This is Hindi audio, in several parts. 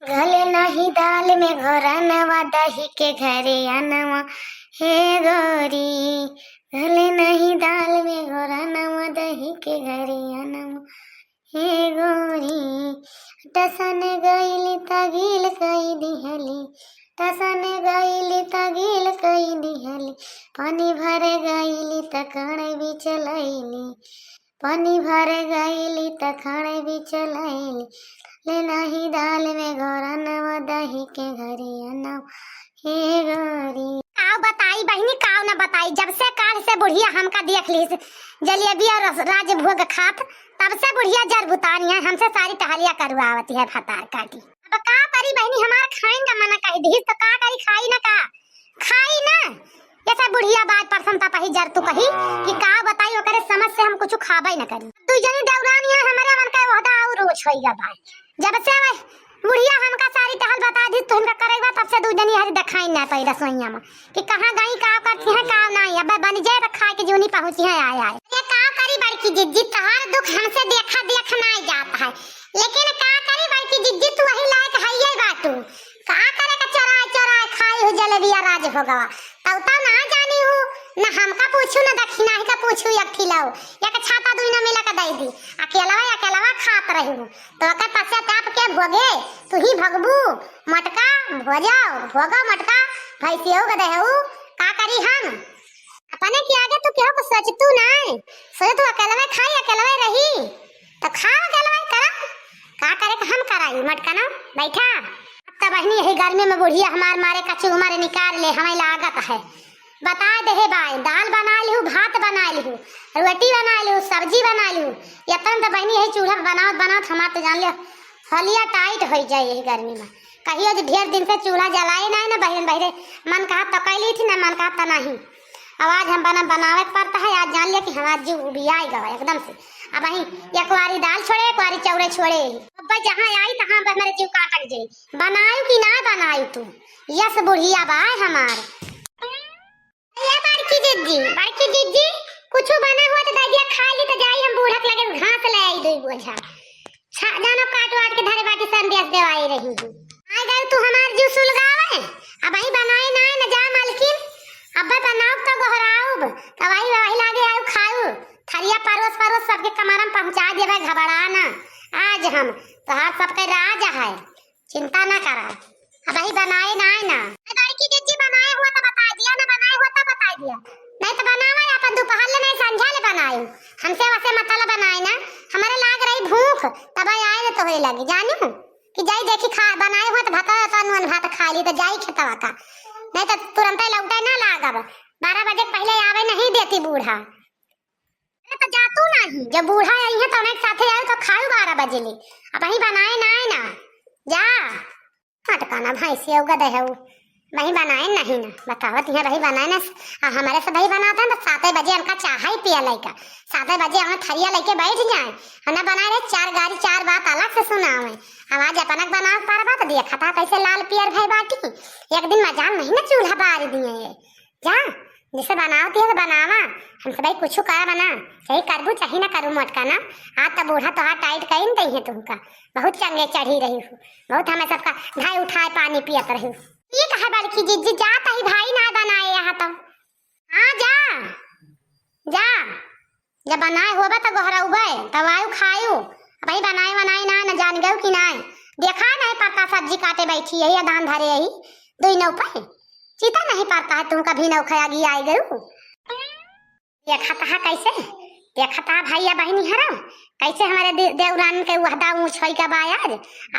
घले नहीं दाल में घोरनवा दही के घरे अनवा हे गोरी। घले नहीं दाल में घोरनवा दही के घरे अनवा हे गोरी। टसन गईली तगिल कई दिहली, टसन गईली तगिल कई दिहली। पानी भर गईली तखण भी चलैली, पानी भर गईली तखण भी चलैली। ले नहीं दाल में घोरनवा दही के घरे अनवा हे गोरी। काव बताई बहनी, काव न बताई। जब से काल से बुढ़िया हमका देख ली जलेबी और राजभोग खात, तब से बुढ़िया जरबुतानी है, हमसे सारी टहलिया करवावती है फतार काटी। अब का करी बहनी, हमारा खाएंगा मना कही दी तो का करी, खाई ना का खाई ना। ऐसा बुढ़िया बात परसम तपही जर तू कही कि का बताई ओकरे समझ से हम कुछ खाबे न करी। तू जनी देवरानी है हमरे मन का वहदा और रोज होइगा भाई। जब से बुढ़िया हमका सारी टहल बता दी तो हमका करेगा, तब से दू जनी हरी दिखाई ना पई रसोईया में कि कहां गई का करती है का नहीं। अब बन जाए रखा के जोनी पहुंची है आए आए। ये का करी बड़की जिज्जी, तहार दुख हमसे देखा देखना ही जाता है, लेकिन का करी बड़की जिज्जी तू वही लायक है ये बातू। का करे का चराय चराय खाई हो जलेबिया राज भोगवा तब तो ना जानी हूं ना हमका पूछू ना दक्षिणा ही का पूछू। एक खिलाओ या के छाता दुई ना मिला के दे दी, अकेला खात रही हूं तो का पश्चाताप के भोगे तू ही भगबू। मटका भोजाओ भोगा मटका भैसियो के देहू का करी हम अपने के आगे तू केहो को सोचतू नहीं। सोचे तू अकेला खाई अकेला रही तो खा अकेला कर, का करे हम कराई मटका ना बैठा। तब बहनी यही गर्मी में बुढ़िया हमार मारे कच्ची उमर निकाल ले हमें लागत है। बता दे हे भाई, दाल बना लिहू, भात बना लिहू, रोटी बना लिहू, सब्जी बना लिहू। यतन तो बहनी यही चूल्हा बनाओ बनाओ हमार तो जान लिया हलिया टाइट हो जाए यही गर्मी में। कहियो जो ढेर दिन से चूल्हा जलाए नहीं ना बहन बहरे मन कहा तो कैली थी ना मन कहा तो नहीं। आवाज हम बनावे पड़ता है। आज जान लिया कि हमारा जीव उबियाई गवा एकदम से। अब वही एक बारी दाल छोड़े एक बारी चौड़े छोड़े, अब जहाँ आई तहाँ मेरे जीव काटक जाई। बनायू कि ना बनायू तू यस बुढ़िया बाय हमार। ये बड़की जिज्जी कुछ बना हुआ तो दादिया खा ली तो जाई हम बूढ़क लगे घास ले आई दो बोझा जानो काट वाट के धरे बाटी संदेश देवाई रही हूं। आई गई तू हमार जीव सुलगावे। अब वही बनाए ना न जा मालकिन, अब बनाओ तो गोहराऊब तो वही लागे आऊ खाऊ थरिया परोस परोस सबके कमरम पहुंचा देबे। घबराना आज हम तोहार सबके राज है, चिंता ना करा। अब वही बनाए ना बड़की जिज्जी बनाए हुआ तो बता दिया, ना बनाए हुआ तो बता दिया। नहीं तो बनावा अपन दोपहर ले नहीं संझा ले बनाए हमसे वैसे मतलब बनाए ना। हमारे लाग रही भूख तब आए तो होए लगी जानू कि जाई देखी खा बनाए हुआ तो भात खा ली तो जाई खेतवा का, नहीं तो तुरंत लौटे ना लागब। 12 बजे पहले आवे नहीं देती बूढ़ा तो जातू नहीं। जब बूढ़ा आई है तो एक साथे आए तो खाऊ 12 बजे ले। अब वही बनाए ना जा मटकाना भाई से उगा दे वही बनाए नहीं ना बतावत यहाँ वही बनाए ना। हमारे से वही बनाते हैं तो 7 बजे हमका चाह ही पिया लैका 7 बजे हम थरिया लेके बैठ जाए हमने बनाए रहे 4 गाड़ी 4 बात अलग से सुनावे। आवाज अपनक बनाओ पर बात देखा था कैसे लाल पियर भाई बाटी। एक दिन मजाल नहीं ना चूल्हा बार दिए ये जा जिसे बनावती है तो बनावा हमसे भाई कुछ करा बना सही करबू चाहे ना करू मटका ना। आज तो बूढ़ा तो हाथ टाइट कहीं नहीं है तुमका बहुत चंगे चढ़ी रही हूँ, बहुत हमें सबका ढाई उठाए पानी पियत रही हूँ। ये कहा बड़की जिज्जी जाता ही भाई ना बनाए यहाँ तो हाँ जा जब बनाए होगा तो गोहरा उबे तब आयु खायू। भाई बनाए ना जान गयो कि ना देखा नहीं पड़ता सब्जी काटे बैठी यही दान धरे यही 2 नौ पे चीता नहीं पड़ता है तुमका भी नौ खयागी आई गयू। देखा था कैसे देखा था भैया बहनी हरा कैसे हमारे देवरान के वहदा ऊँच का बायाज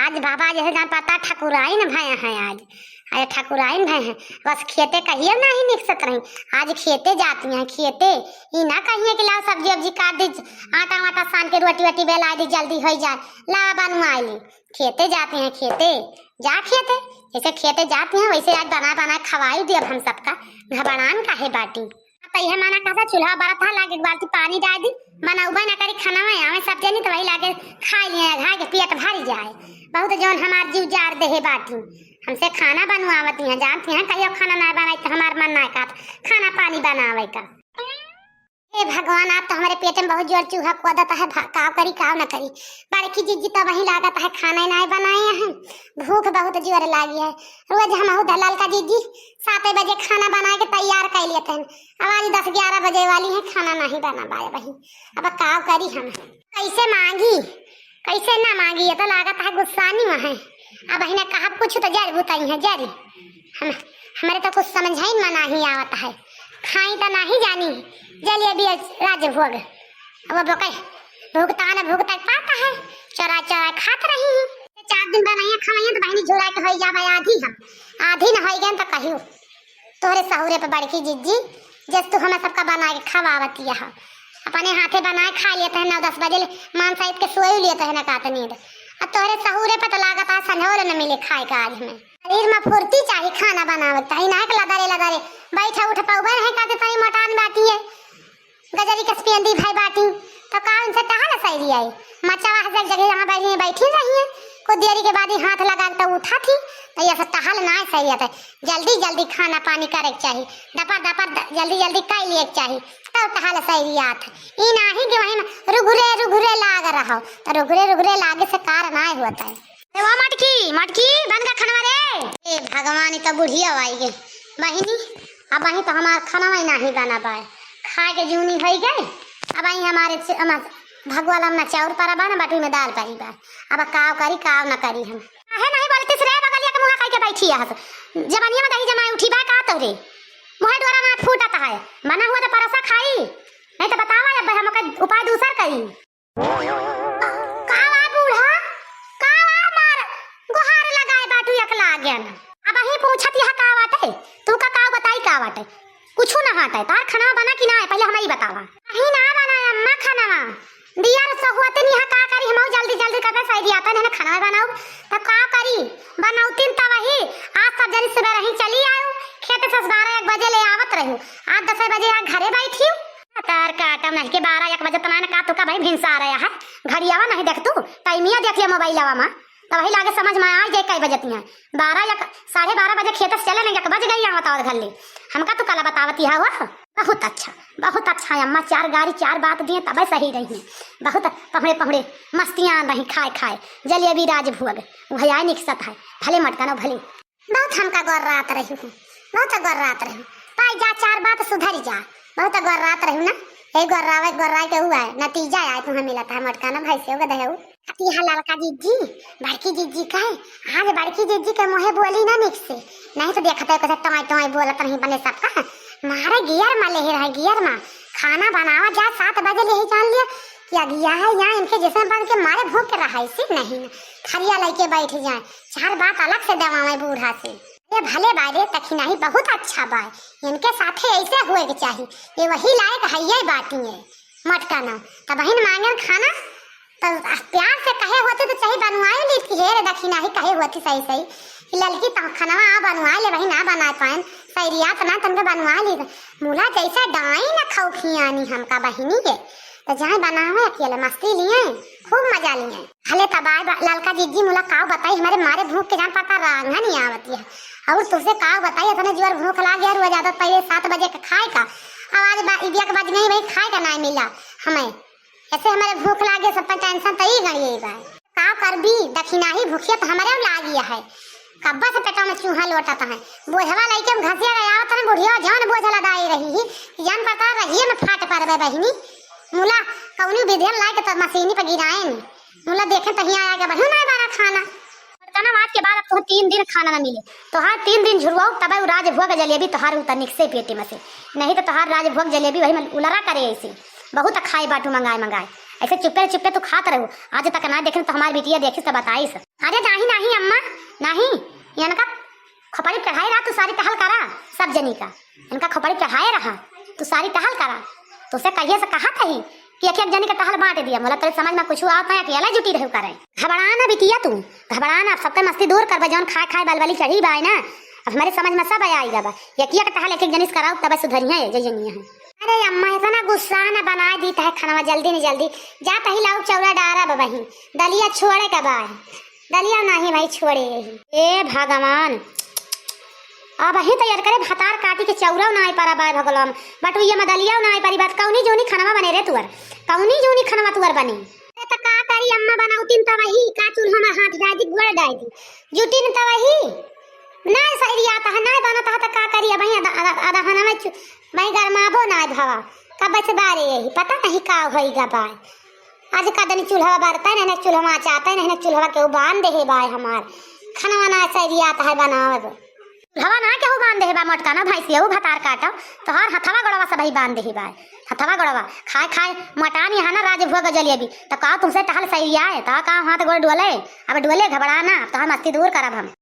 आज बाबा जैसे जान पाता ठकुराइन भय है आज ठकुराइन भय है। बस खेते कहिए ना ही निकसत रही आज खेते जाती हैं खेते ही ना कहिए कि लाओ सब्जी वब्जी काट दी आटा वाटा सान के रोटी वोटी बेला दी जल्दी हो जाए ला बनवाई ली। खेते जाते हैं खेते जा खेते जैसे खेते जाते हैं वैसे आज बना खवाई दी। अब हम सबका घबरान का है बाटी पहले माना कहा चूल्हा बड़ा था लागे एक बाल्टी पानी डाल दी मना उबा ना करी खाना में हमें सब जनी तो वही लागे खा लिए घा के पेट भरी जाए। बहुत जौन हमार जीव जार दे है बाटी हमसे खाना बनवावती हैं जानती हैं कहियो खाना ना बनाई तो हमार मन ना का खाना पानी बनावे का। हे भगवान, आप तो हमारे पेट में बहुत जोर चूहा कूदता है। काव करी काव न करी। बड़की जीजी तो वही लागत है खाना नहीं बनाए हैं। भूख बहुत जोर लागी है। रोज हम दलाल का जीजी 7 बजे खाना बना के तैयार कर लेते हैं। अब आज 10-11 बजे वाली है, खाना नहीं बना पाए वही। अब काव करी हम कैसे मांगी, कैसे ना मांगी। ये तो लागत है गुस्सानी वहाँ। अब ही कहा कुछ तो जर बुताई है जरी। हमारे तो कुछ समझ ही मना ही आवत है। खाई तो नहीं जानी जलेबी राज भोग। अब भूखता न भूखता पाता है। चरा चरा खात रही है। 4 दिन बनाइए खवाइए तो बहनी झोरा के हो जाए आधी। हम आधी न हो गए तो कहियो तोहरे सहुरे पे बड़की जीजी जस तू हमें सबका बना के खवावती है। अपने हाथे बनाए खा लेते हैं। 9-10 बजे मान साइड के सोए लेते हैं ना कात नींद। अब तोहरे सहुरे पे तो लागत है संझोर न मिले खाए का आज में। शरीर में फुर्ती चाहिए, खाना बनावत चाहिए ना कि लदारे बैठे उठ पाऊबे है काते तारी मटान बाटी है गजरी कसपियंदी भाई बाटी तो कान से कहां सही आई। मचावा हजक जगह यहां बैठी रही है। कुछ देरी के बाद ही हाथ लगा तो उठा थी तो ये सब टहल ना सही है। जल्दी जल्दी खाना पानी करे चाहिए। दपा जल्दी जल्दी कर लिए चाहिए तब टहल सही आत। ई नाही कि वहीं रुघुरे लाग रहा हो तो रुघुरे लागे से कार ना होता है। वो मटकी बन का खाना रे। ए भगवान, तो बुढ़िया आई गई बहिनी। अब वहीं तो हमारा खाना ही नहीं बना पाए। खाए के जूनी हो गए। अब वहीं हमारे भगवान हमने चाउर परा बा ना बटू में दाल परी बा। अब काव करी काव न करी हम है नहीं बोलते रे बगलिया के मुंह खाई के बैठी है। जवानिया में दही जमाए उठी बा का तोरे मुंह द्वारा ना फूटता है। बना हुआ तो परसा खाई नहीं तो बतावा अब हम उपाय दूसर करी। कावा बूढ़ा कावा मार गुहार लगाए बाटू एकला गया ना। अब ही पूछत यह का बाटे तू का बताई का बाटे कुछ ना हाटे। तार खाना बना कि ना है पहले हमें ही बतावा। नहीं ना बनाया अम्मा खाना दिया सहुआते नहीं का करी। हम जल्दी करके सही दिया था ना खाना बनाऊ तो का करी बनाऊतीन तब वही। आज सब जन सुबह रही चली आयो खेत से 12-1 बजे ले आवत रहूं। आज 10 बजे आ घरे बैठी तार का आटा नहीं के 12-1 बजे तना का तो का भाई भिनसा रहा है। घड़ियावा नहीं देख तू टाइमिया देख लिया मोबाइलवा में तो वही लागे समझ में आ जाए कई बजती हैं। 12 या 12:30 बजे खेत से चले नहीं बज गई बताओ घर ले हमका तो कला बतावती है। वह बहुत अच्छा है अम्मा। 4 गाड़ी 4 बात दिए तब सही रही है। बहुत पहड़े मस्तियाँ रही खाए जलेबी राज भोग भैया निकसत है भले मटका भले। बहुत हमका गौर रात रही हूँ पाई जा 4 बात सुधर जा। बहुत गौर रात रही ना एक गोर्रा के हुआ है नतीजा आए तुम्हें मिला था मटका ना भाई से गदहू। यहाँ लड़का जीजी बड़की जीजी का है। आज बड़की जीजी के मुँह बोली ना निक से नहीं तो देखते टमाई बोलत नहीं बने सबका मारे गियर में ले रहा गियर में खाना बनावा जा 7 बजे ले जान लिया क्या गया है यहाँ इनके जैसे बन के मारे भूख के रहा इसी नहीं खरिया लेके बैठ जाए। 4 बात अलग से दवा बूढ़ा से ये भले बारे तखी नहीं बहुत अच्छा बाय इनके साथे ऐसे हुए के चाहिए। ये वही लायक है ये बाटी है मटका ना तब बहन मांगे खाना तो प्यार से कहे होते तो चाहिए बनवाए ली थी। हेरे दखी नहीं कहे होती सही ललकी तो खाना बनवा ले वही ना बना पाए सैरिया तो ना तुमको बनवा ली मूला जैसा डाई ना खाऊ खियानी हमका बहिनी के तो जहाँ बनावे अकेले मस्ती लिए खूब मजा लिए। भले तबाय ललका जीजी मुला काव बताई हमारे मारे भूख के जान पता रांगा नहीं आवती है और तुझसे काव बताई इतने जोर भूख लाग गया रोज आदत पहले 7 बजे का खाए का आवाज इबिया के बज नहीं भाई खाए का नहीं मिला हमें ऐसे हमारे भूख लागे सब टेंशन तो ही गई बा का कर भी दक्षिणा ही भूखिया तो हमारे लागिया है कब्बा से पेटा में चूहा लौटाता है बोझवा लेके हम घसिया गया तो बुढ़िया जान बोझ लदाई रही जान पता रही में फाट पर बहनी मुला कौनी विधियन लाके तो मशीनी पे गिराए मुला देखे तो यहाँ आके बढ़ू ना बारा खाना ना आज के बाद अब तो 3 दिन खाना ना मिले तो हर 3 दिन झुरवाओ तब राज भोग जलेबी तोहार उतरनिक से पेटे में से नहीं तो तोहार राज भोग जलेबी वही में उलरा करे ऐसे बहुत खाए बाटू मंगाए ऐसे चुप्पे तो खात रहो आज तक ना देखे तो हमारी बेटिया देखी तो बताइस। अरे नहीं अम्मा नहीं इनका खोपड़ी चढ़ाए रहा तू सारी टहल करा सब जनी का इनका खोपड़ी चढ़ाए रहा तू सारी टहल करा तो उसे कहिए से कहा था ही कि एक जनी का टहल बांट दिया मोला तेरे समझ में कुछ आता है अकेला जुटी रहे करे घबराना बिटिया तू घबराना सबके मस्ती दूर कर जौन खाए बालवाली चढ़ी बाय ना अब हमारे समझ में सब आई रहा एक टहल एक जनिस कराओ तब सुधरिया है जनिया है। अरे अम्मा इतना गुस्सा ना बना दी है खाना जल्दी नहीं जल्दी जा पही लाओ चौरा डारा बही दलिया छोड़े का बा दलिया नहीं भाई छोड़े। ए भगवान अब ही तैयार करे भातार काटी के चौरा ना आई पारा बाय भगलम बटुइया मदलिया ना आई पारी बात कौनी जोनी खाना बने रे तुअर कौनी जोनी खाना तुअर बनी त का करी अम्मा बनाउतीन त वही का चूल्हा में हाथ डाल दी गोड़ डाल दी जुटी न त वही ना सही आता है ना बनता है त का करी अब आधा खाना में मैं गरमाबो ना भावा कब से बारे यही पता नहीं का होईगा बाय आज का दिन चूल्हा बारता है ना चूल्हा में चाहता है ना चूल्हा के बांध दे बाय हमार खाना वाना सही आता है बनावे हवा ना केहू बांध दे बा मटका ना भाई से भतार काटा तो हर हथवा गड़वा सब ही बांध दे बाय हथवा गड़वा खाए खाए मटान यहाँ ना राज भोग जलेबी तो का तुमसे टहल सही आए तो का हाथ गोड़ डोले अब डोले घबराना तो हम मस्ती दूर करब हम